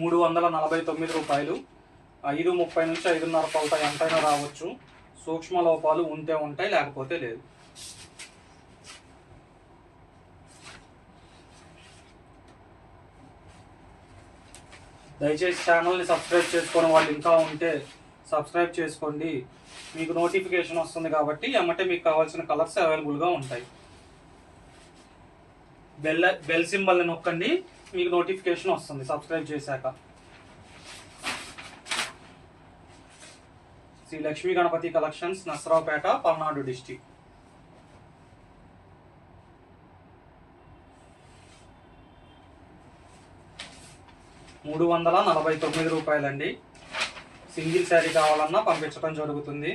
రూ. 349. 5:30 నుంచి 5:30 కొలత ఎంతైనా రావచ్చు. సూక్ష్మ లోపాలు ఉంటే ఉంటాయి, లేకపోతే లేదు. దయచేసి ఛానల్ని సబ్స్క్రైబ్ చేసుకునే వాళ్ళు ఇంకా ఉంటే సబ్స్క్రైబ్ చేసుకోండి. మీకు నోటిఫికేషన్ వస్తుంది కాబట్టి ఎమ్మటే మీకు కావాల్సిన కలర్స్ అవైలబుల్గా ఉంటాయి. బెల్ సింబల్ని నొక్కండి, మీకు నోటిఫికేషన్ వస్తుంది సబ్స్క్రైబ్ చేశాక. Sri Lakshmi Ganapathi collections, Narasaraopet, Palnadu district. రూ. 349 అండి. సింగిల్ శారీ కావాలన్నా పంపించడం జరుగుతుంది.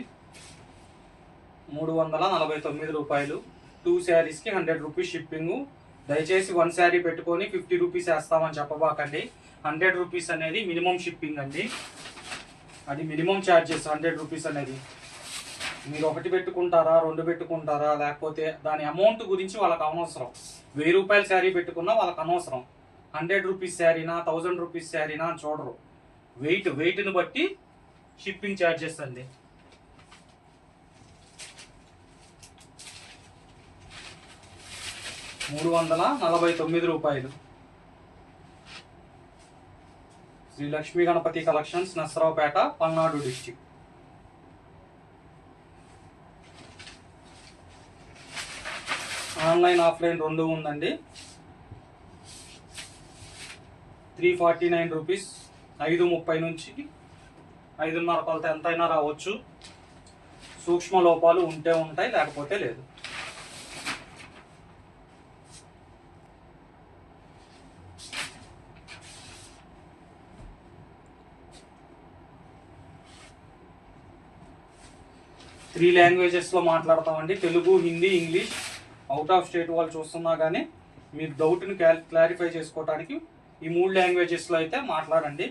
రూ. 349. 2 శారీస్కి 100 రూపీస్ షిప్పింగ్. దయచేసి 1 శారీ పెట్టుకొని 50 రూపీస్ వేస్తామని చెప్పబాకండి. 100 రూపీస్ అనేది మినిమం షిప్పింగ్ అండి. అది మినిమం ఛార్జెస్ 100 రూపీస్ అనేది. మీరు 1 పెట్టుకుంటారా, 2 పెట్టుకుంటారా, లేకపోతే దాని అమౌంట్ గురించి వాళ్ళకి అనవసరం. 1000 రూపాయల శారీ పెట్టుకున్నా వాళ్ళకి అనవసరం. 100 రూపీస్ శారీనా, 1000 రూపీస్ శారీనా అని చూడరు. వెయిట్ని బట్టి షిప్పింగ్ ఛార్జెస్ అండి. రూ. 349. Sri Lakshmi Ganapathi collections, Narasaraopet, Palnadu district. Online, offline 2 ఉందండి. 349 రూపీస్. 5:30 నుంచి 5:30 కొలత ఎంతైనా రావచ్చు. సూక్ష్మ లోపాలు ఉంటే ఉంటాయి, లేకపోతే లేదు. త్రీ లాంగ్వేజెస్లో మాట్లాడతామండి. Telugu, Hindi, English. Out of state వాళ్ళు చూస్తున్నా కానీ మీరు డౌట్ని క్లారిఫై చేసుకోవడానికి ఈ 3 లాంగ్వేజెస్లో అయితే మాట్లాడండి.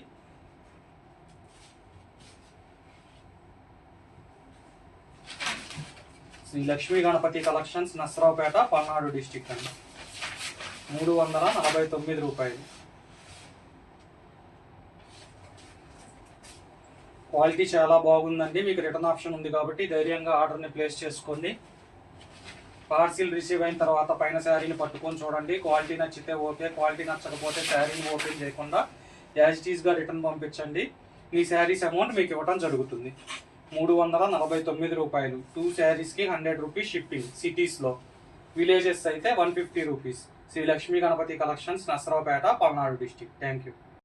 శ్రీ లక్ష్మీ గణపతి కలెక్షన్స్, నసరావుపేట, పల్నాడు డిస్టిక్ అండి. రూ. 349. క్వాలిటీ చాలా బాగుందండి. మీకు రిటర్న్ ఆప్షన్ ఉంది కాబట్టి ధైర్యంగా ఆర్డర్ని ప్లేస్ చేసుకోండి. పార్సిల్ రిసీవ్ అయిన తర్వాత పైన శారీని పట్టుకొని చూడండి. క్వాలిటీ నచ్చితే ఓకే, క్వాలిటీ నచ్చకపోతే శారీని ఓపెన్ చేయకుండా యాజ్ ఇట్ ఈస్గా రిటర్న్ పంపించండి. ఈ శారీస్ అమౌంట్ మీకు ఇవ్వడం జరుగుతుంది. రూ. 349. 2 శారీస్కి 100 రూపీస్ షిప్పింగ్. సిటీస్లో, విలేజెస్ అయితే 150 rupees. Sri Lakshmi Ganapathi collections, Narasaraopet, Palnadu district. Thank you.